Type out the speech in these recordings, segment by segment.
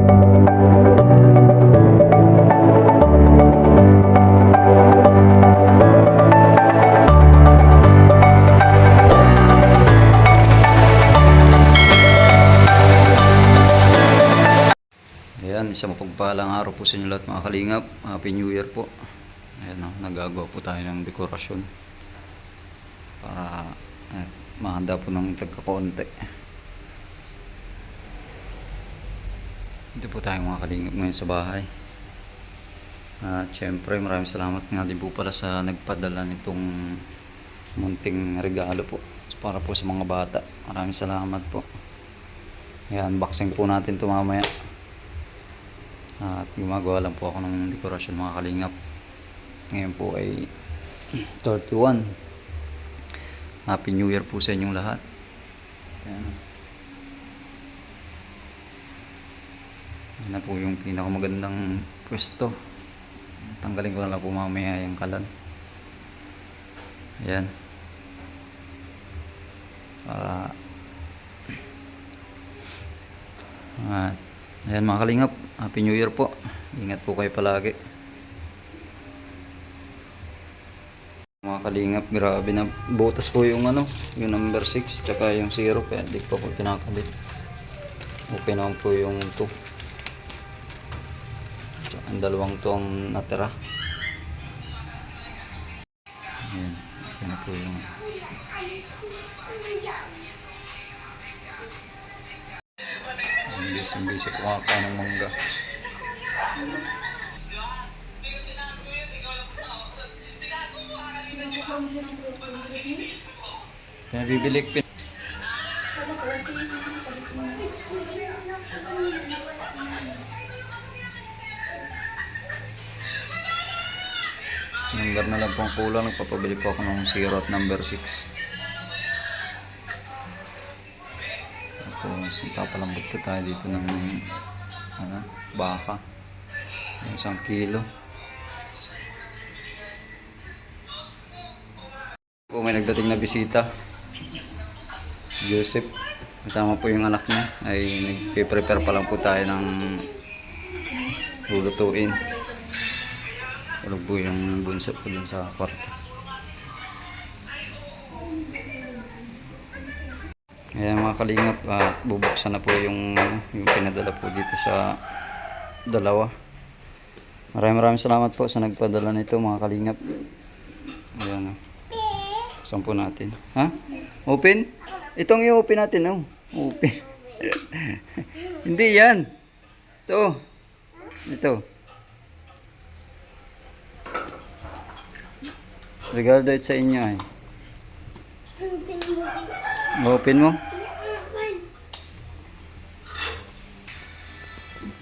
Ayan, isang mapagpalang araw po sa inyo lahat mga kalingap. Happy New Year po. Ayan, nagagawa po tayo ng dekorasyon para mahanda po ng tagkakaunti. Dito po tayo mga kalingap ngayon sa bahay. At syempre maraming salamat nga din po pala sa nagpadala nitong munting regalo po para po sa mga bata. Maraming salamat po. Ayan, unboxing po natin ito mamaya. At gumagawa lang po ako ng dekorasyon mga kalingap. Ngayon po ay 31. Happy New Year po sa inyong lahat. Ayan. Ayan na po yung pinakamagandang pwesto. Tanggalin ko na lang po mamaya yung kalan. Ayan. Ayan mga kalingap, Happy New Year po. Ingat po kayo palagi. Mga kalingap, grabe na butas po yung yung number 6 tsaka yung 0, kaya hindi po kinakalit. Okay naman po yung 2. Tsaka ang dalawang 2 ang natira. Ayan, okay na po yung busy ko kaka ng mangga. Kaya bibilik pin. Number na lang pong kulang. Nagpapabili po ako ng 0 at number 6. Tapos papalambot po tayo dito ng baka. 1 kilo. May nagdating na bisita, Joseph, kasama po yung anak niya. Ay nagpe-prepare pa lang po tayo ng lulutuin. Tulog po yung bunso po dun sa kwarto. Ayan mga kalingap, bubuksan na po yung pinadala po dito sa dalawa. Maraming salamat po sa nagpadala nito mga kalingap. Ayan. Saan po natin? Ha? Open? Itong yung open natin, oh. Open. Hindi yan. Ito. Ito. Regalo ito sa inyo ay. Open mo?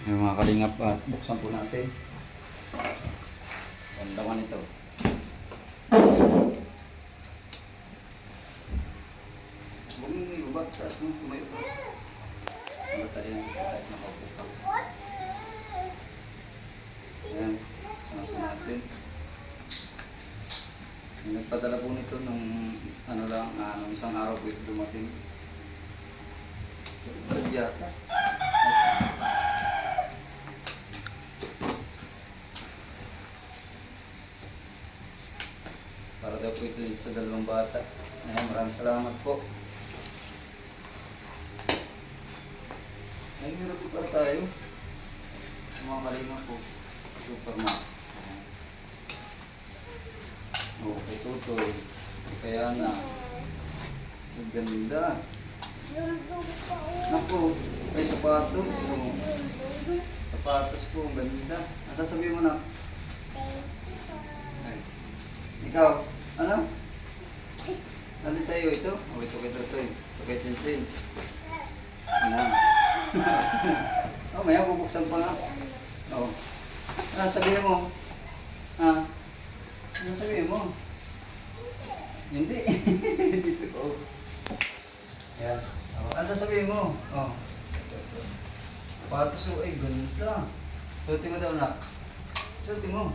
Yung mga kalingap, buksan po natin. Ganda ka nito. Huwag mo yung ibaba, taas mo, kumayo pa. Matali na kahit nakaupo ka. Ayan, sana po natin. Nagpadala po nito nung nung isang araw po ito dumating. Yata. Para daw po ito sa dalawang bata. Ayan, maraming salamat po. Ay, meron po pala tayo. Mga kalingap po. Supermarket. Okay, tutoy. Kaya na. Ang ganda. Naku, may sapatos. Sapatos po, ang ganda. Sasabihin mo na. Ay. Ikaw, ano? Nandun sa'yo ito? Oh, ito kay tutoy. Ito kay Sensei. Ano? Oh, maya bubuksan pa nga. Oh. Ano sabihin mo? Ha? Ano sabihin mo? Hindi. Dito ko. Ayan. Ano sasabihin mo? Oh. Patos o ay ganda. Suotin mo daw na. Suotin mo.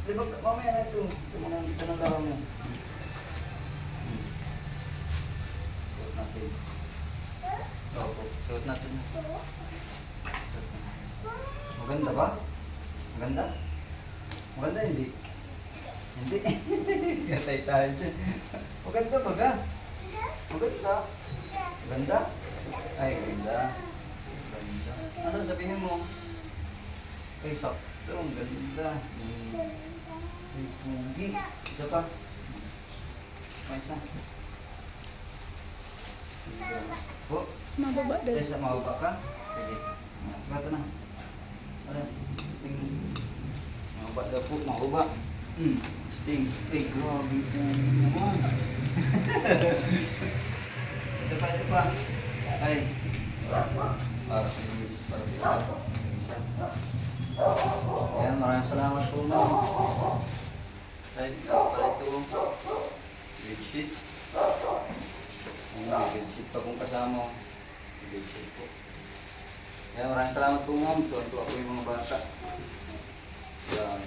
Di ba mamaya na ito. Ito mo nang laro mo. Suot natin. Opo, suot natin. Maganda ba? Maganda? Maganda hindi? Hindi. Gatay tayo dyan. Maganda ba ga? Maganda? Maganda? Ay, maganda. Maganda. Ano sabihin mo? Ay, sakto. Ang ganda. Ay, pugi. Isa pa. May isa. Po. Mababa daw. Isa, mababa ka? Sige. Bata na. Wala. Sting. Mababa daw po. Mababa. Sting. Ay, grabe po naman. Ito pa. Ay. Para sa misis para dito. Isa. Ayan, maraming salamat po ma'am. Ay, pala ito. Bedsheet. Ayan, bedsheet pa kung kasama. Bedsheet po. Ayan, maraming salamat po ma'am. Tuwan-tuwa po yung mga bata. Ayan.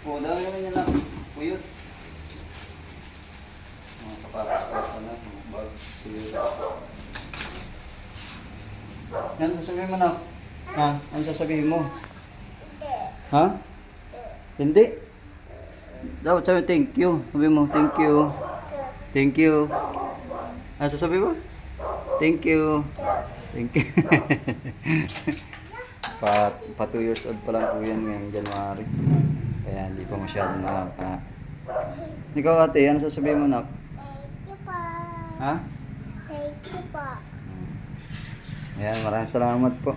Po, dami naman yan lang. Puyot. Mga sapatos po ito na. Mga bag. Puyot. Yan, sasabihin mo na. Ha? Ano sasabihin mo? Ha? Hindi? Dapat sabi thank you. Sabi mo, thank you. Thank you. Ano sasabihin mo? Thank you. Thank you. pa 2 years old pa lang po yan ngayong January. Kaya hindi pa masyadong nakaka... Ikaw ate, ano sasabihin mo nak? Thank you po. Ha? Thank you po. Ayan, maraming salamat po.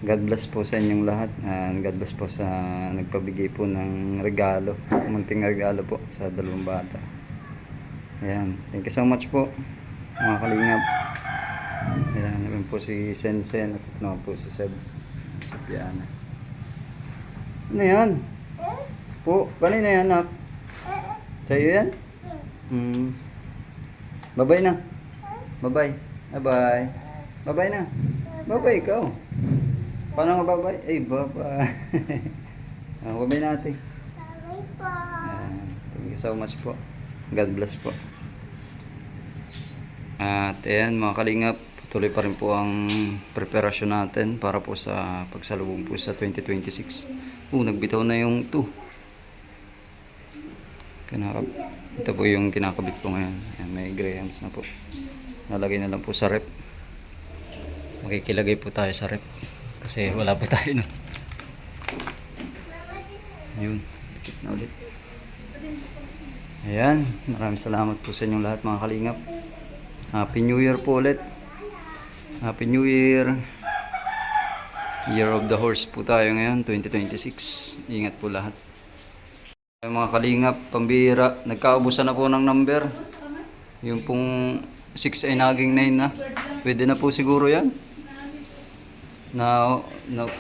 God bless po sa inyong lahat. And God bless po sa nagpabigay po ng regalo. Munting regalo po sa dalawang bata. Ayan, thank you so much po mga kalingap. Ayan, naman po si Sensen at naman po si Seb. Si Piana. Ano yan? Po, kanina yan nak? Sa'yo yan? Bye-bye na. Bye-bye. Bye-bye. Bye-bye na. Bye-bye ikaw. Paano nga bye-bye? Ay, bye-bye. Bye-bye natin. Bye po. Thank you so much po. God bless po. At ayan mga kalingap, tuloy pa rin po ang preparasyon natin para po sa pagsalubong po sa 2026. Nagbitaw na yung 2. Ito po yung kinakabit ko ngayon. Ayan, may grahams na po. Nalagay na lang po sa rep. Makikilagay po tayo sa rep. Kasi wala po tayo no. Ayun, dikit na ulit. Ayan, maraming salamat po sa inyong lahat mga kalingap. Happy New Year po ulit. Happy New Year. Year of the Horse po tayo ngayon, 2026. Ingat po lahat. Mga kalingap, pambira, nagkaubusan na po ng number. Yung pong 6 ay naging 9 na. Pwede na po siguro yan.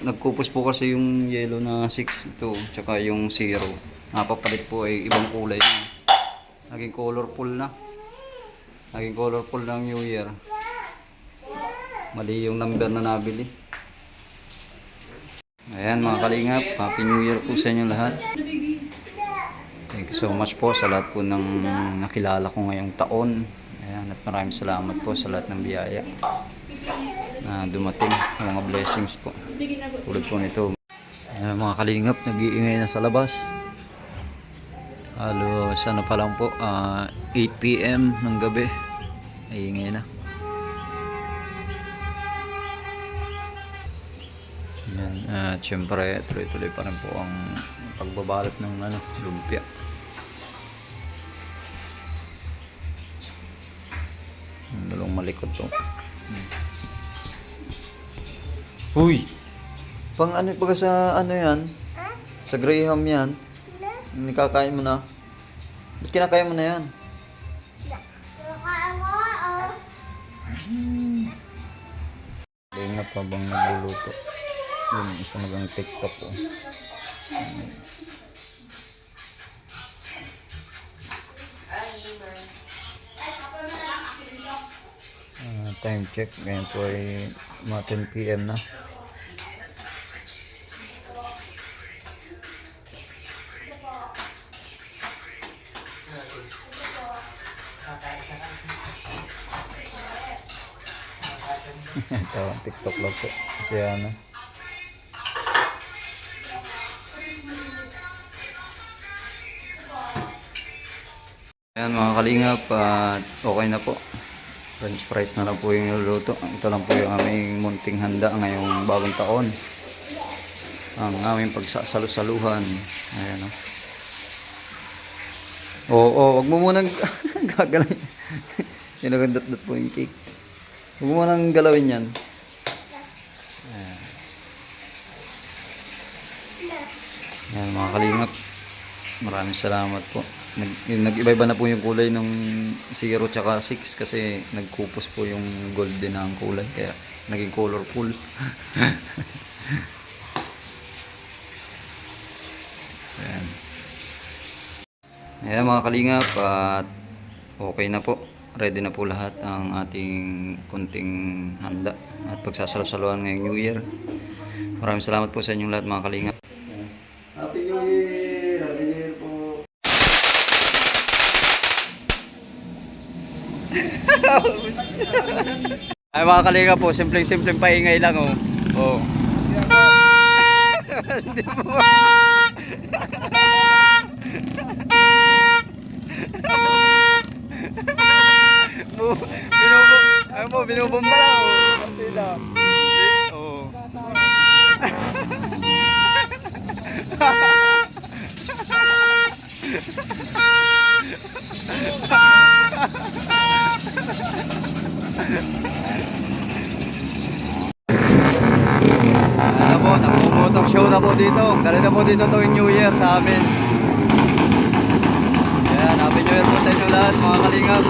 Nagkupos po kasi yung yellow na 6 ito, tsaka yung 0. Napapalit po ay ibang kulay na. Naging colorful na. Naging colorful ng New Year. Mali yung number na nabili. Ayan mga kalingap, Happy New Year po sa inyo lahat. Thank you so much po sa lahat po ng nakilala ko ngayong taon. Ayan, at maraming salamat po sa lahat ng biyaya na dumating, mga blessings po. Tulad po nito. Ayan mga kalingap, nag-iingay na sa labas. Halos ano pa lang po, 8 PM ng gabi. Ay ingay na. Yan, syempre tuloy-tuloy pa rin po ang pagbabalot ng lumpia. Dalawang malikot to. Uy! Pang ano pag sa ano yan? Sa Graham yan? Nakakain mo na? Ba't kinakain mo na yan? Ingat pa bang nagluluto? Yung isa nagang TikTok ko. Time check. Ngayon po ay mga 10 PM na. Ito, TikTok lang po. Kasi ano. Ayan mga kalingap, at okay na po. French fries na lang po yung niluluto. Ito lang po yung aming munting handa ngayong bagong taon. Ang aming pagsasalu-saluhan. Ayan o. Oo, wag mo munang gagalawin. Sinagandot-dot po yung cake. Wag mo munang galawin yan. Ayan. Ayan mga kalingap. Maraming salamat po. Nag-iba-iba na po yung kulay ng 0 tsaka 6 kasi nagkupos po yung golden na ang kulay kaya naging colorful. Ayan. Ayan mga kalingap, at okay na po. Ready na po lahat ang ating kunting handa at pagsasalu-saluhan ngayong New Year. Maraming salamat po sa inyong lahat mga kalingap. Happy New Year! Happy New Year po! Ay mga kalingap po, simpleng-simpleng paingay lang oh. Oh. Hindi mo. Binubomba lang oh. Konti lang. Oh. Ano po, namumutong show na po dito. Dali na po dito tuwing New Year sa amin. Ayan, Happy New Year po sa inyo lahat mga kalingap.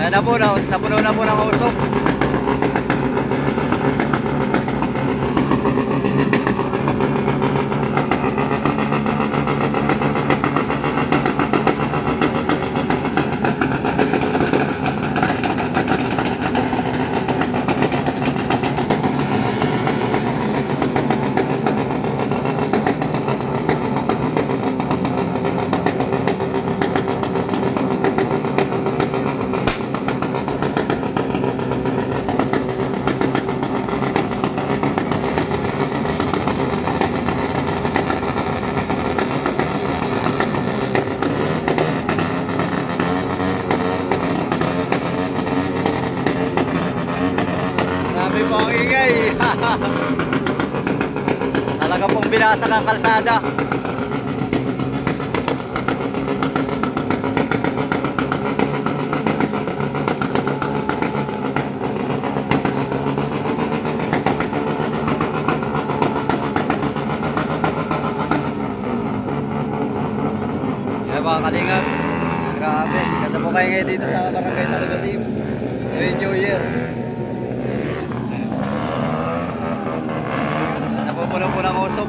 Ayan na po, napuno na po ng usok. Grabe po ang ingay. Talaga pong binasag ang kalsada. Yan mga kalingap. Grabe, ganda po kayo ngayon dito sa Barangay Talagatim. New Year. Napupuno po ng usok.